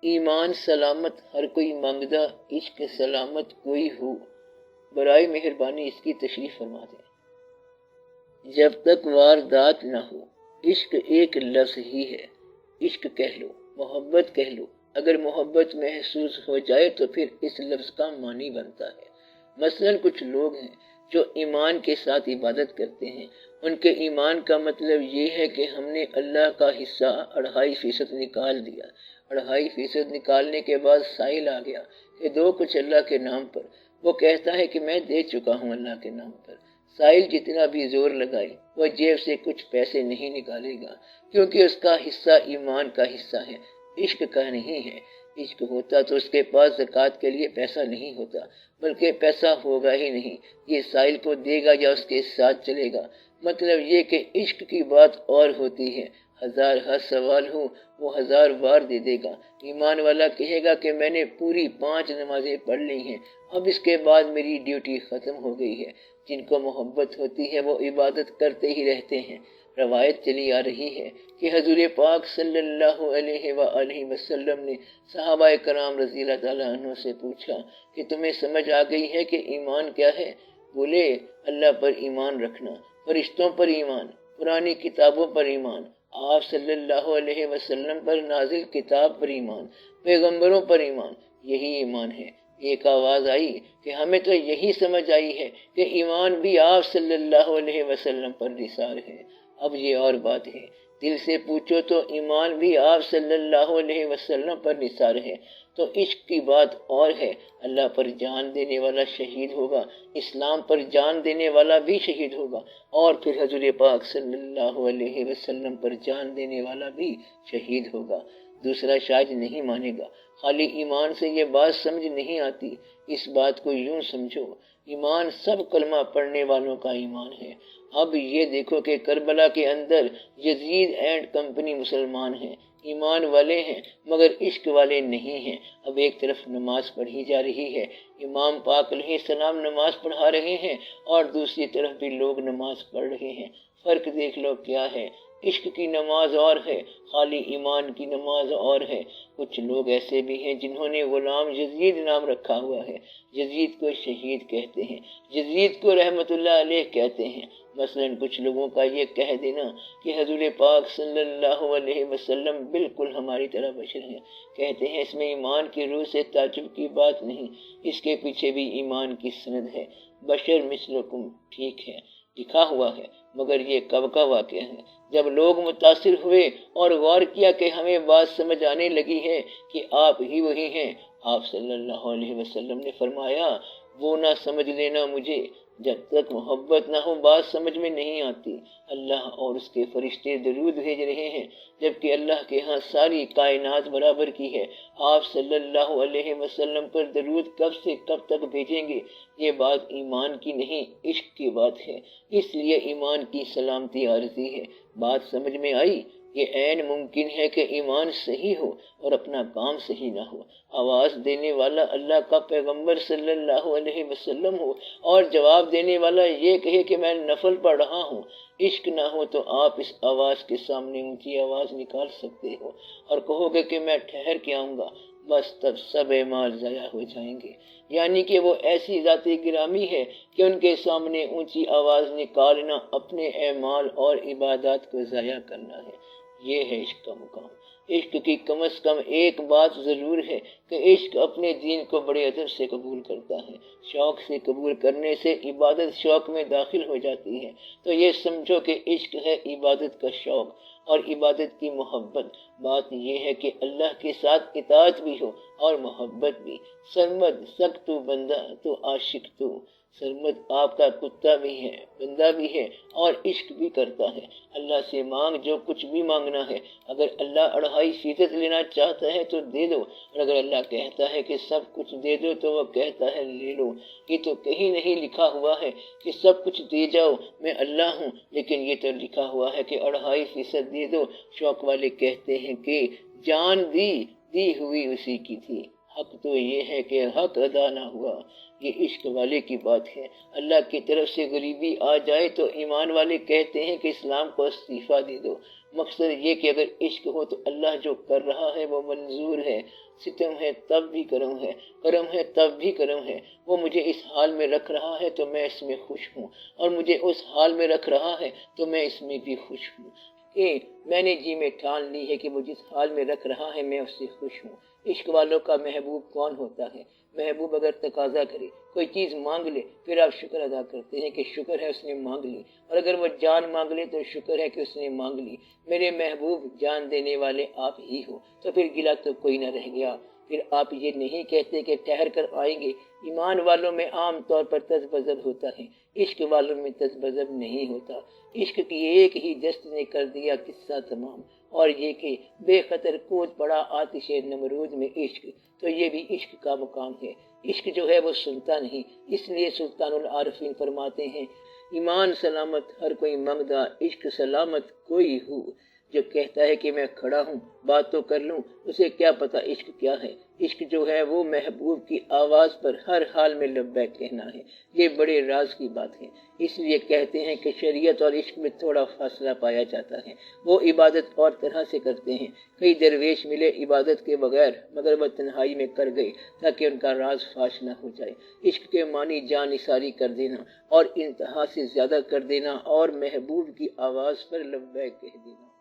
ایمان سلامت ہر کوئی مانگدا، عشق سلامت کوئی ہو، برائے مہربانی اس کی تشریح فرما دیں۔ جب تک واردات نہ ہو، عشق ایک لفظ ہی ہے۔ عشق کہہ لو، محبت کہہ لو، اگر محبت محسوس ہو جائے تو پھر اس لفظ کا معنی بنتا ہے۔ مثلاً کچھ لوگ ہیں جو ایمان کے ساتھ عبادت کرتے ہیں، ان کے ایمان کا مطلب یہ ہے کہ ہم نے اللہ کا حصہ 2.5% نکال دیا۔ 2.5% نکالنے کے بعد سائل آ گیا کہ دو کچھ اللہ کے نام پر۔ وہ کہتا ہے کہ میں دے چکا ہوں اللہ کے نام پر۔ سائل جتنا بھی زور لگائے وہ جیب سے کچھ پیسے نہیں نکالے گا، کیونکہ اس کا حصہ ایمان کا حصہ ہے، عشق کا نہیں ہے۔ عشق ہوتا تو اس کے پاس زکوٰۃ کے لیے پیسہ نہیں ہوتا، بلکہ پیسہ ہوگا ہی نہیں۔ یہ سائل کو دے گا یا اس کے ساتھ چلے گا؟ مطلب یہ کہ عشق کی بات اور ہوتی ہے۔ 1000 سوال ہو وہ 1000 بار دے دے گا۔ ایمان والا کہے گا کہ میں نے پوری 5 نمازیں پڑھ لی ہیں، اب اس کے بعد میری ڈیوٹی ختم ہو گئی ہے۔ جن کو محبت ہوتی ہے وہ عبادت کرتے ہی رہتے ہیں۔ روایت چلی آ رہی ہے کہ حضور پاک صلی اللہ علیہ وآلہ وسلم نے صحابہ کرام رضی اللہ تعالیٰ عنہ سے پوچھا کہ تمہیں سمجھ آ گئی ہے کہ ایمان کیا ہے؟ بولے، اللہ پر ایمان رکھنا، فرشتوں پر ایمان، پرانی کتابوں پر ایمان، آپ صلی اللہ علیہ وسلم پر نازل کتاب پر ایمان، پیغمبروں پر ایمان، یہی ایمان ہے۔ ایک آواز آئی کہ ہمیں تو یہی سمجھ آئی ہے کہ ایمان بھی آپ صلی اللہ علیہ وسلم پر نثار ہے۔ اب یہ اور بات ہے، دل سے پوچھو تو ایمان بھی آپ صلی اللہ علیہ وسلم پر نثار ہے۔ تو عشق کی بات اور ہے، اللہ پر جان دینے والا شہید ہوگا، اسلام پر جان دینے والا بھی شہید ہوگا، اور پھر حضور پاک صلی اللہ علیہ وسلم پر جان دینے والا بھی شہید ہوگا۔ دوسرا شاید نہیں مانے گا، خالی ایمان سے یہ بات سمجھ نہیں آتی۔ اس بات کو یوں سمجھو، ایمان سب کلمہ پڑھنے والوں کا ایمان ہے۔ اب یہ دیکھو کہ کربلا کے اندر یزید اینڈ کمپنی مسلمان ہیں، ایمان والے ہیں، مگر عشق والے نہیں ہیں۔ اب ایک طرف نماز پڑھی جا رہی ہے، امام پاک علیہ السلام نماز پڑھا رہے ہیں، اور دوسری طرف بھی لوگ نماز پڑھ رہے ہیں۔ فرق دیکھ لو کیا ہے، عشق کی نماز اور ہے، خالی ایمان کی نماز اور ہے۔ کچھ لوگ ایسے بھی ہیں جنہوں نے غلام یزید نام رکھا ہوا ہے، یزید کو شہید کہتے ہیں، یزید کو رحمت اللہ علیہ کہتے ہیں۔ مثلاً کچھ لوگوں کا یہ کہہ دینا کہ حضور پاک صلی اللہ علیہ وسلم بالکل ہماری طرح بشر ہیں، کہتے ہیں اس میں ایمان کی روح سے تعجب کی بات نہیں، اس کے پیچھے بھی ایمان کی سند ہے۔ بشر مثلکم ٹھیک ہے، لکھا ہوا ہے، مگر یہ کب کا واقعہ ہے؟ جب لوگ متاثر ہوئے اور غور کیا کہ ہمیں بات سمجھ آنے لگی ہے کہ آپ ہی وہی ہیں، آپ صلی اللہ علیہ وسلم نے فرمایا وہ نہ سمجھ لینا مجھے، جب تک محبت نہ ہو بات سمجھ میں نہیں آتی۔ اللہ اور اس کے فرشتے درود بھیج رہے ہیں، جبکہ اللہ کے ہاں ساری کائنات برابر کی ہے۔ آپ صلی اللہ علیہ وسلم پر درود کب سے کب تک بھیجیں گے؟ یہ بات ایمان کی نہیں، عشق کی بات ہے، اس لیے ایمان کی سلامتی عارضی ہے۔ بات سمجھ میں آئی؟ یہ عین ممکن ہے کہ ایمان صحیح ہو اور اپنا کام صحیح نہ ہو، آواز دینے والا اللہ کا پیغمبر صلی اللہ علیہ وسلم ہو اور جواب دینے والا یہ کہے کہ میں نفل پڑھ رہا ہوں۔ عشق نہ ہو تو آپ اس آواز کے سامنے اونچی آواز نکال سکتے ہو اور کہو گے کہ میں ٹھہر کے آؤں گا، بس تب سب اعمال ضائع ہو جائیں گے۔ یعنی کہ وہ ایسی ذات گرامی ہے کہ ان کے سامنے اونچی آواز نکالنا اپنے اعمال اور عبادات کو ضائع کرنا ہے۔ یہ ہے عشق کا مقام۔ عشق کی کم از کم ایک بات ضرور ہے کہ عشق اپنے دین کو بڑے ادب سے قبول کرتا ہے۔ شوق سے قبول کرنے سے عبادت شوق میں داخل ہو جاتی ہے۔ تو یہ سمجھو کہ عشق ہے عبادت کا شوق اور عبادت کی محبت۔ بات یہ ہے کہ اللہ کے ساتھ اطاعت بھی ہو اور محبت بھی۔ سرمد سک تو بندہ تو عاشق تو، سرمد آپ کا کتا بھی ہے، بندہ بھی ہے اور عشق بھی کرتا ہے۔ اللہ سے مانگ جو کچھ بھی مانگنا ہے، اگر اللہ 2.5% لینا چاہتا ہے تو دے دو، اور اگر اللہ کہتا ہے کہ سب کچھ دے دو تو وہ کہتا ہے لے لو۔ یہ تو کہیں نہیں لکھا ہوا ہے کہ سب کچھ دے جاؤ میں اللہ ہوں، لیکن یہ تو لکھا ہوا ہے کہ 2.5% دے دو۔ شوق والے کہتے ہیں کہ جان دی ہوئی اسی کی تھی، حق تو یہ ہے کہ حق ادا نہ ہوا۔ یہ عشق والے کی بات ہے۔ اللہ کی طرف سے غریبی آ جائے تو ایمان والے کہتے ہیں کہ اسلام کو استعفیٰ دے دو، مقصد یہ کہ اگر عشق ہو تو اللہ جو کر رہا ہے وہ منظور ہے، ستم ہے تب بھی کرم ہے، کرم ہے تب بھی کرم ہے، وہ مجھے اس حال میں رکھ رہا ہے تو میں اس میں خوش ہوں، اور مجھے اس حال میں رکھ رہا ہے تو میں اس میں بھی خوش ہوں کہ میں نے جی میں ٹھان لی ہے کہ وہ جس حال میں رکھ رہا ہے میں اس سے خوش ہوں۔ عشق والوں کا محبوب کون ہوتا ہے؟ محبوب اگر تقاضا کرے، کوئی چیز مانگ لے، پھر آپ شکر ادا کرتے ہیں کہ شکر ہے اس نے مانگ لی، اور اگر وہ جان مانگ لے تو شکر ہے کہ اس نے مانگ لی۔ میرے محبوب جان دینے والے آپ ہی ہو، تو پھر گلا تو کوئی نہ رہ گیا۔ پھر آپ یہ نہیں کہتے کہ ٹھہر کر آئیں گے۔ ایمان والوں میں عام طور پر تذبذب ہوتا ہے، عشق والوں میں تذبذب نہیں ہوتا۔ عشق کی ایک ہی جست نے کر دیا قصہ تمام، اور یہ کہ بے خطر کود پڑا آتش نمرود میں عشق، تو یہ بھی عشق کا مقام ہے۔ عشق جو ہے وہ سنتا نہیں، اس لیے سلطان العارفین فرماتے ہیں، ایمان سلامت ہر کوئی منگدا، عشق سلامت کوئی ہو۔ جو کہتا ہے کہ میں کھڑا ہوں بات تو کر لوں، اسے کیا پتا عشق کیا ہے۔ عشق جو ہے وہ محبوب کی آواز پر ہر حال میں لبیک کہنا ہے۔ یہ بڑے راز کی بات ہے، اس لیے کہتے ہیں کہ شریعت اور عشق میں تھوڑا فاصلہ پایا جاتا ہے۔ وہ عبادت اور طرح سے کرتے ہیں۔ کئی درویش ملے عبادت کے بغیر، مگر وہ تنہائی میں کر گئے تاکہ ان کا راز فاش نہ ہو جائے۔ عشق کے معنی جان نثاری کر دینا اور انتہا سے زیادہ کر دینا، اور محبوب کی آواز پر لبیک کہہ دینا۔